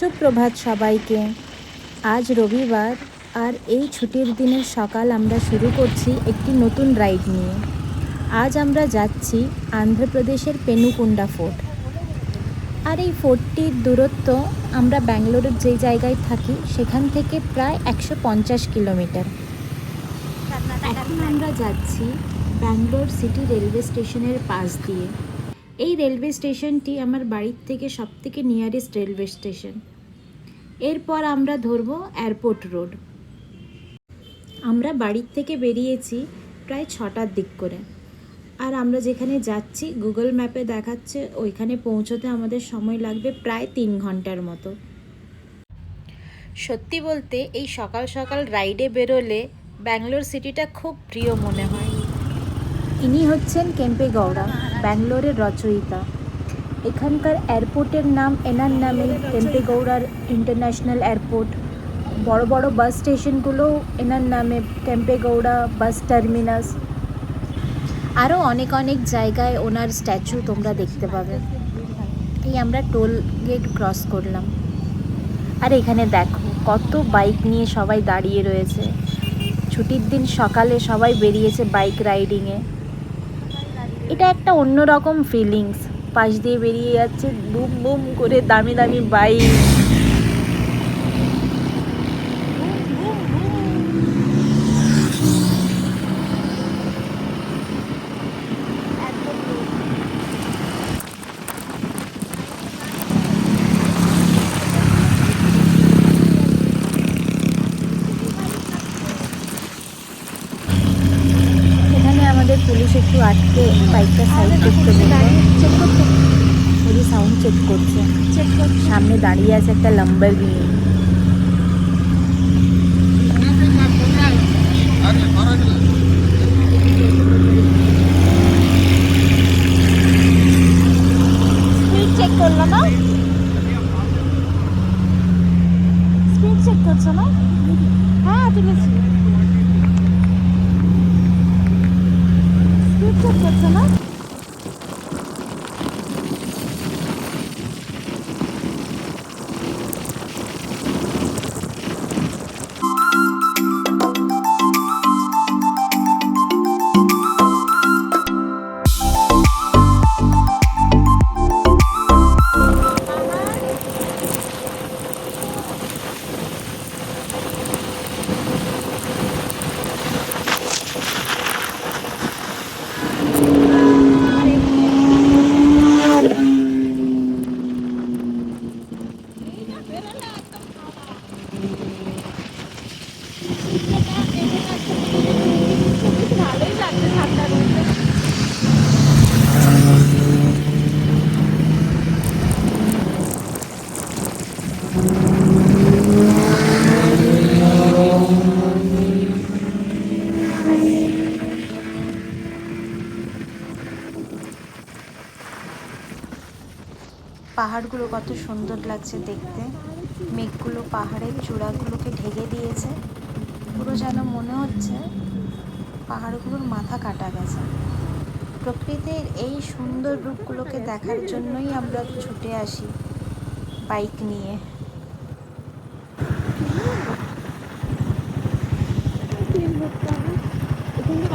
সুপ্রভাত সবাইকে। আজ রবিবার আর এই ছুটির দিনের সকাল আমরা শুরু করছি একটি নতুন রাইড নিয়ে। আজ আমরা যাচ্ছি অন্ধ্রপ্রদেশের পেনুকুন্ডা ফোর্ট। আর এই ফোর্টটির দূরত্ব আমরা ব্যাঙ্গালোরের যেই জায়গায় থাকি সেখান থেকে প্রায় 150 কিলোমিটার। এখন আমরা যাচ্ছি ব্যাঙ্গালোর সিটি রেলওয়ে স্টেশনের পাশ দিয়ে। এই রেলওয়ে স্টেশনটি আমার বাড়ির থেকে সবথেকে নিয়ারেস্ট রেলওয়ে স্টেশন। এরপর আমরা ধরব এয়ারপোর্ট রোড। আমরা বাড়ির থেকে বেরিয়েছি প্রায় 6টার দিক করে, আর আমরা যেখানে যাচ্ছি গুগল ম্যাপে দেখাচ্ছে ওইখানে পৌঁছতে আমাদের সময় লাগবে প্রায় 3 ঘন্টার মতো। সত্যি বলতে এই সকাল সকাল রাইডে বেরোলে ব্যাঙ্গালোর সিটিটা খুব প্রিয় মনে হয়। ইনি হচ্ছেন কেম্পে গৌড়া, ব্যাঙ্গালোরের রচয়িতা। এখানকার এয়ারপোর্টের নাম এনার নামে, কেম্পে গৌড়ার ইন্টারন্যাশনাল এয়ারপোর্ট। বড় বড় বাস স্টেশনগুলো এনার নামে, কেম্পে গৌড়া বাস টার্মিনাস। আরও অনেক অনেক জায়গায় ওনার স্ট্যাচু তোমরা দেখতে পাবে। এই আমরা টোল গেট ক্রস করলাম, আর এখানে দেখো কত বাইক নিয়ে সবাই দাঁড়িয়ে রয়েছে। ছুটির দিন সকালে সবাই বেরিয়েছে বাইক রাইডিংয়ে। এটা একটা অন্যরকম ফিলিংস। পাশ দিয়ে বেরিয়ে যাচ্ছে বুম বুম করে দামি দামি বাইক। এখানে আমাদের পুলিশ একটু আটকে বাইকটা সাইড করতে বলল। ওই সাউন্ড চেক করছে। সামনে দাঁড়িয়ে আছে একটা লাম্বরগিনি। স্পিড চেক করলো না? স্পিড চেক করছো না? হ্যাঁ তুলেছি। স্পিড চেক করছো না? পাহাড়গুলো কত সুন্দর লাগছে দেখতে। মেঘগুলো পাহাড়ের চূড়াগুলোকে ঢেকে দিয়েছে। পুরো যেন মনে হচ্ছে পাহাড়গুলোর মাথা কাটা গেছে। প্রকৃতির এই সুন্দর রূপগুলোকে দেখার জন্যই আমরা ছুটে আসি বাইক নিয়ে।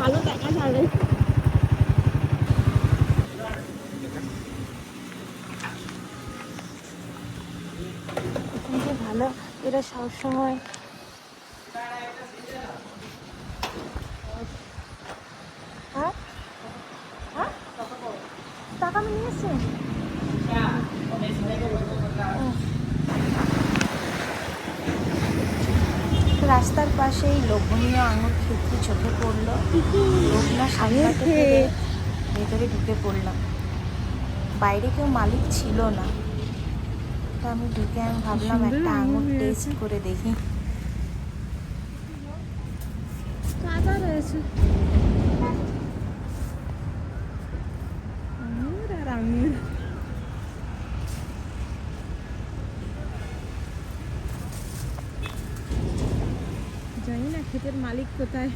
ভালো দেখা যাবে। ভালো, এরা সবসময় টাকা নিয়ে এসছে। রাস্তার পাশে এই লোভনীয় আঙুর ক্ষেত্রে চোখে পড়লো। লোভনা সামলাতে পেরে ভেতরে ঢুকে পড়লাম। বাইরে কেউ মালিক ছিল না, তো আমি ঢুকে ভাবলাম একটা আঙুর টেস্ট করে দেখি। কাদা রয়েছে। জানি না ক্ষেতের মালিক কোথায়।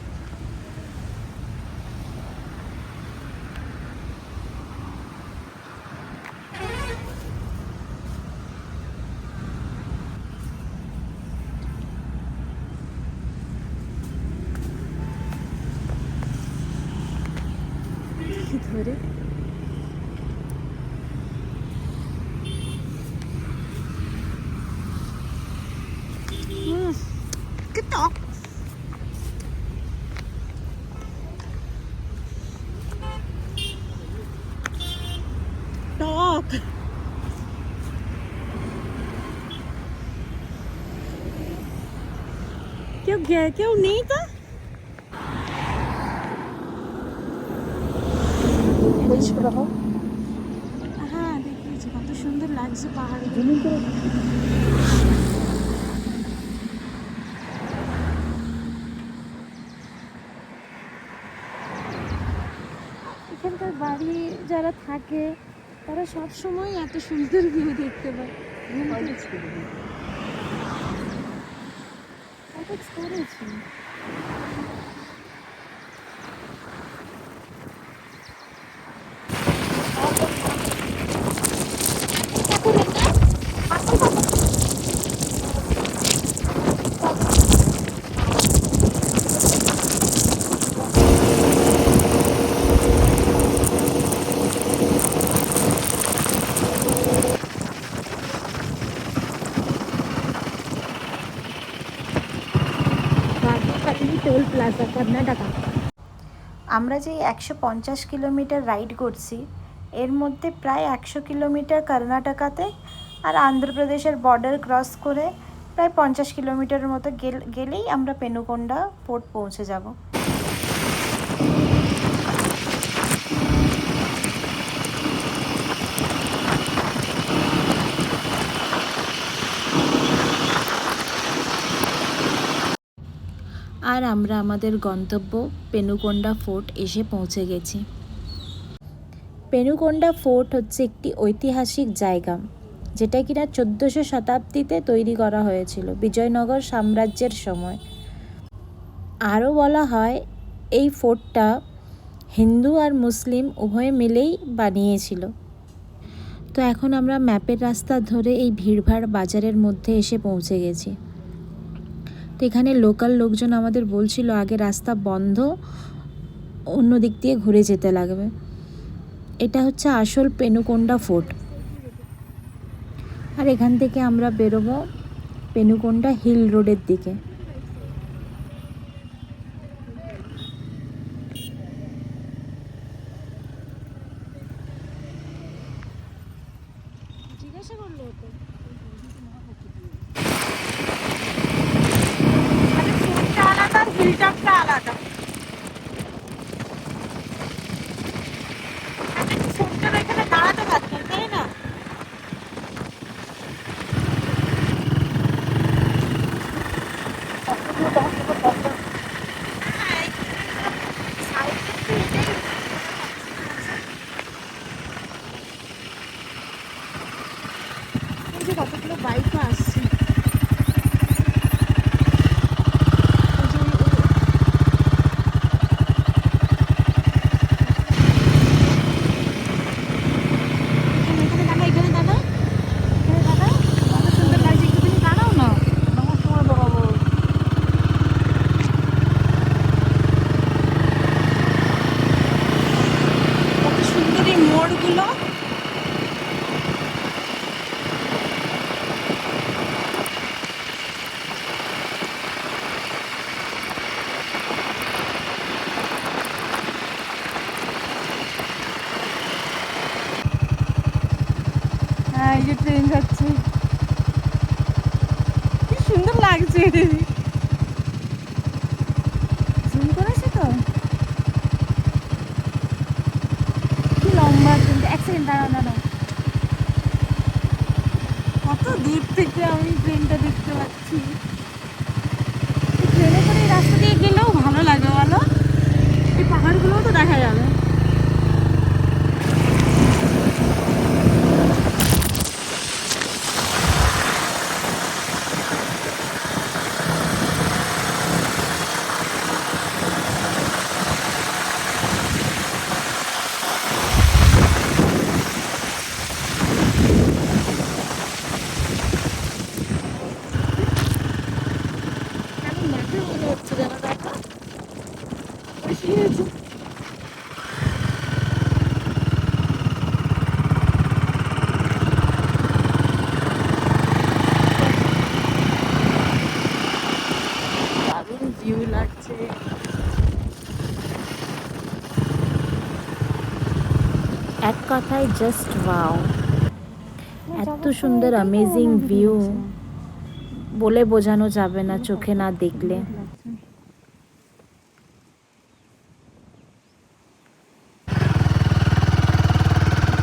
ধরে। টক টক কেউ নেই তো। হ্যাঁ দেখিয়েছি, কত সুন্দর লাগছে পাহাড়ে। এখানকার বাড়ি যারা থাকে তারা সব সময় এত সুন্দর ভিউ দেখতে পায়। করেছি টোল প্লাজা কর্ণাটকা। আমরা যে 150 কিলোমিটার রাইড করছি এর মধ্যে প্রায় 100 কিলোমিটার কর্ণাটকাতে, আর অন্ধ্রপ্রদেশের বর্ডার ক্রস করে প্রায় 50 কিলোমিটারের মতো গেলেই আমরা পেনুকোন্ডা ফোর্ট পৌঁছে যাব। আর আমরা আমাদের গন্তব্য পেনুকোন্ডা ফোর্ট এসে পৌঁছে গেছি। পেনুকোন্ডা ফোর্ট হচ্ছে একটি ঐতিহাসিক জায়গা, যেটা কিনা 1400 শতাব্দীতে তৈরি করা হয়েছিল বিজয়নগর সাম্রাজ্যের সময়। আরও বলা হয় এই ফোর্টটা হিন্দু আর মুসলিম উভয়ে মিলেই বানিয়েছিল। তো এখন আমরা ম্যাপের রাস্তা ধরে এই ভিড়ভাড় বাজারের মধ্যে এসে পৌঁছে গেছি। তো এখানে লোকাল লোকজন আমাদের বলছিল আগে রাস্তা বন্ধ, অন্য দিক দিয়ে ঘুরে যেতে লাগবে। এটা হচ্ছে আসল পেনুকোন্ডা ফোর্ট। আর এখান থেকে আমরা বেরোবো পেনুকোন্ডা হিল রোডের দিকে। জিজ্ঞাসা করলো তো আলাদা, হিলটপটা আলাদা। এখানে দাঁড়াতে পারতেন তাই না? কতগুলো বাইকও আসছে। এই যে ট্রেন যাচ্ছে, কি সুন্দর লাগছে। জুম করেছে তো, কি লম্বা ট্রেনটা। এক সেকেন্ড দাঁড়াও। কত দূর থেকে আমি ট্রেনটা দেখতে পাচ্ছি। ট্রেনে করে এই রাস্তা দিয়ে গেলেও ভালো লাগে বলো, এই পাহাড়গুলোও তো দেখা যাবে। এক কথায় জাস্ট ওয়াও। এত সুন্দর অ্যামেজিং ভিউ বলে বোঝানো যাবে না চোখে না দেখলে।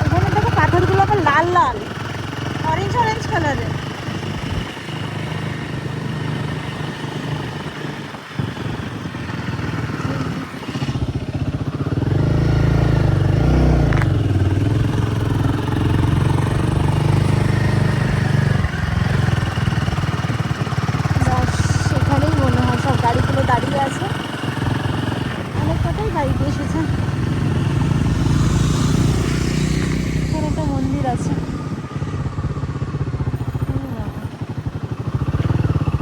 এখানে দেখো পাথরগুলো আবার লাল লাল, অরেঞ্জ অরেঞ্জ কালারের। সেখানেই মনে হয় সব গাড়িগুলো দাঁড়িয়ে আছে, অনেক কটাই গাড়িতে এসেছে। এখানে একটা মন্দির আছে।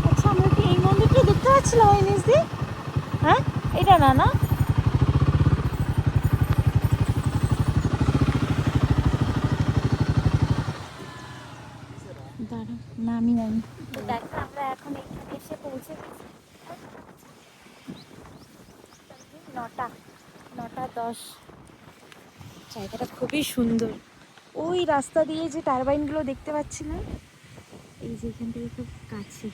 আচ্ছা, আমরা কি এই মন্দিরটা দেখতে পাচ্ছিলাম ওই নিচ দিয়ে? হ্যাঁ, এটা না না দাঁড়া, নামি নামি। তো দেখো আমরা এখন এখানে এসে পৌঁছে গেছি 9:10। জায়গাটা খুবই সুন্দর। ওই রাস্তা দিয়ে যে টারবাইনগুলো দেখতে পাচ্ছি না, এই যে এখান থেকে খুব কাছে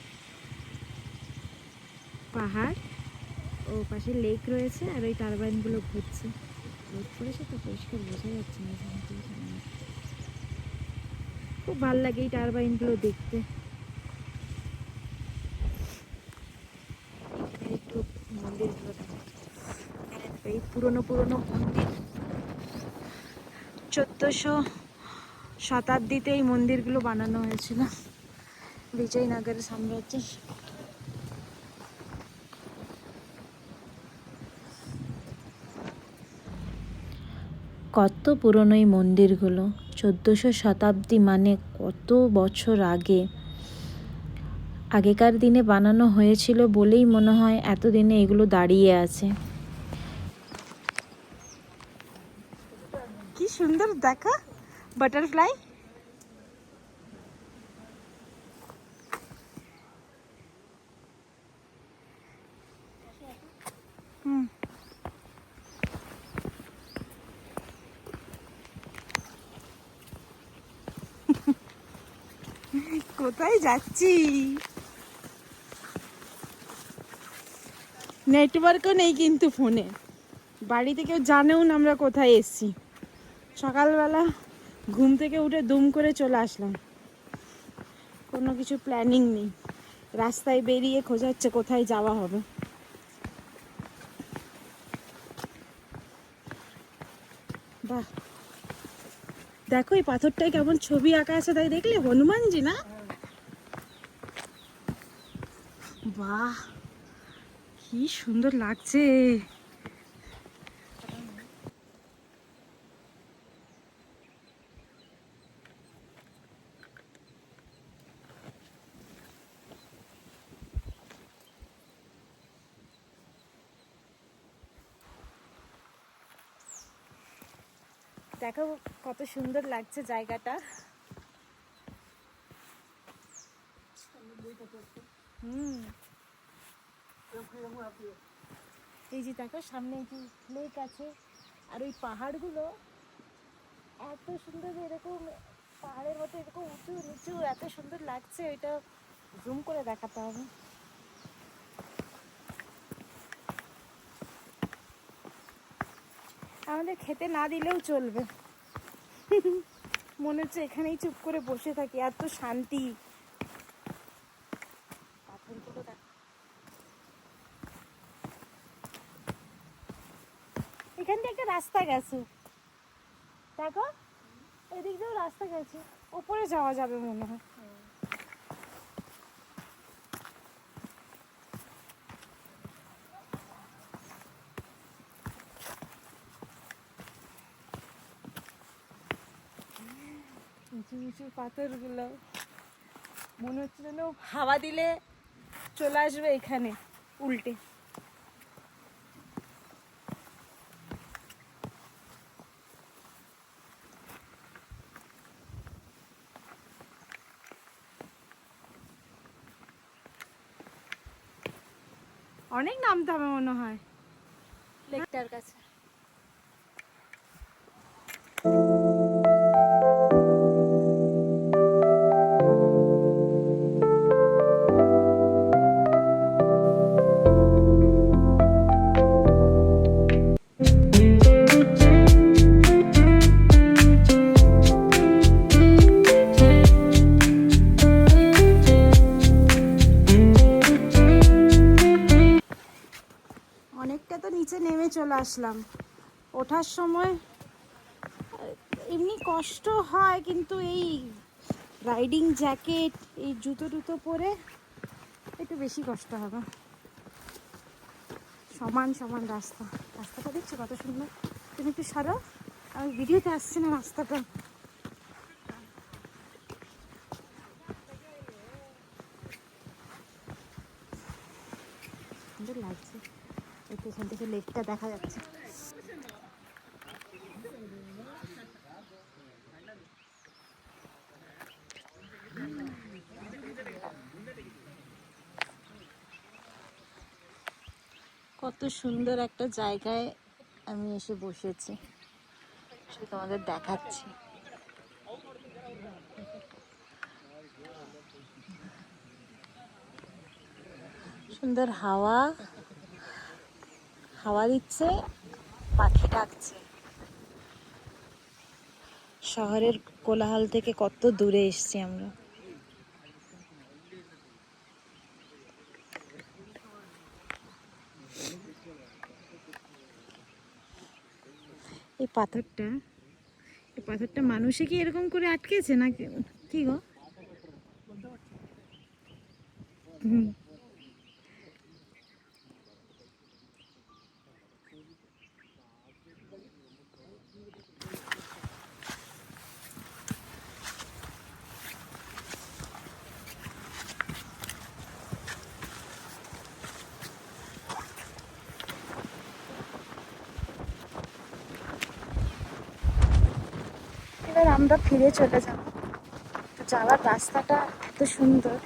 পাহাড়, ও পাশে লেক রয়েছে, আর ওই টারবাইনগুলো ঘুরছে। রোদ পড়েছে তো পরিষ্কার বোঝা যাচ্ছে না এখান থেকে সামনে। খুব ভালো লাগে এই টারবাইনগুলো দেখতে। এখানে একটু মন্দিরগুলো দেখা যাচ্ছে। এই পুরনো পুরনো মন্দির, 1400 শতাব্দীতে এই মন্দিরগুলো বানানো হয়েছিল বিজয়নগর সাম্রাজ্যে। কত পুরনো এই মন্দিরগুলো, 1400 শতাব্দী মানে কত বছর আগে। আগেকার দিনে বানানো হয়েছিল বলেই মনে হয় এতদিনে এগুলো দাঁড়িয়ে আছে। কি সুন্দর দেখা, বাটারফ্লাই। কোথায় যাচ্ছি? নেটওয়ার্কও নেই কিন্তু ফোনে, বাড়িতে কেউ জানেও না আমরা কোথায় এসছি। সকালবেলা ঘুম থেকে উঠে দুম করে চলে আসলাম, কোনো কিছু প্ল্যানিং নেই। রাস্তায় বেরিয়ে খোঁজাচ্ছে কোথায় যাওয়া হবে। বাহ, দেখো এই পাথরটায় কেমন ছবি আঁকা আছে, তাই দেখলে হনুমানজি না? বাহ, কি সুন্দর লাগছে। দেখো কত সুন্দর লাগছে জায়গাটা। এই যে দেখো সামনে যে লেক আছে, আর ওই পাহাড়গুলো এত সুন্দর, এরকম পাহাড়ের মতো এরকম উঁচু নিচু এত সুন্দর লাগছে, ওইটা জুম করে দেখাতে হবে। আমাদের খেতে না দিলেও চলবে, মনে হচ্ছে এখানেই চুপ করে বসে থাকি, এত শান্তি। পাথরগুলো দেখো, এখান দিয়ে একটা রাস্তা গেছে, দেখো এদিক দিয়েও রাস্তা গেছে, ওপরে যাওয়া যাবে মনে হয়। উঁচু উঁচু পাথরগুলো, মনে হচ্ছে যেন হাওয়া দিলে চলে আসবে এখানে উল্টে। অনেক নামতে হবে মনে হয় লেকটার কাছে। আসলাম। ওঠার সময় এমনি কষ্ট হয়, কিন্তু এই রাইডিং জ্যাকেট, এই জুতো টুতো পরে একটু বেশি কষ্ট হবে। সমান সমান রাস্তাটা দেখছো কত সুন্দর। তুমি একটু সরো, আমি ভিডিওতে আসছি না রাস্তাটা। সুন্দর লাগছে, এই পেছন থেকে লেকটা দেখা যাচ্ছে। কত সুন্দর একটা জায়গায় আমি এসে বসেছি, সেটা তোমাদের দেখাচ্ছি। সুন্দর হাওয়া হাওয়া দিচ্ছে, পাখি ডাকছে। শহরের কোলাহল থেকে কত দূরে এসেছি আমরা। এই পাথরটা মানুষে কি এরকম করে আটকেছে না কি গো? হুম। এবার আমরা ফিরে চলে যাব। যাওয়ার রাস্তাটা এত সুন্দর।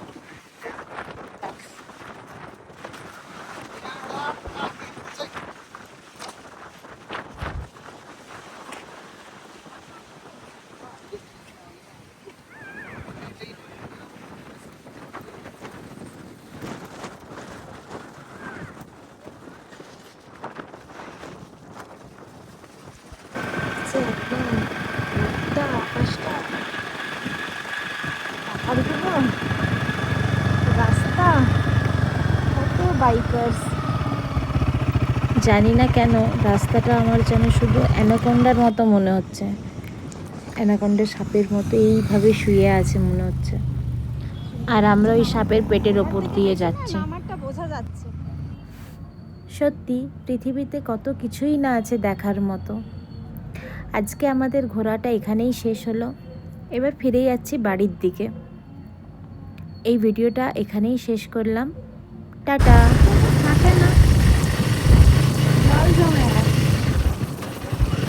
আকাশটা, পাহাড়গুলো, রাস্তা, কত বাইকার্স। জানি না কেন রাস্তাটা আমার যেন শুধু অ্যানাকোন্ডার মতো মনে হচ্ছে, অ্যানাকোন্ডার সাপের মতো এইভাবে শুয়ে আছে মনে হচ্ছে। আর আমরা ওই সাপের পেটের ওপর দিয়ে যাচ্ছি। আমারটা বোঝা যাচ্ছে। সত্যি পৃথিবীতে কত কিছুই না আছে দেখার মতো। আজকে আমাদের ঘোরাটা এখানেই শেষ হলো। এবার ফিরে যাচ্ছি বাড়ির দিকে। এই ভিডিওটা এখানেই শেষ করলাম। টাটা।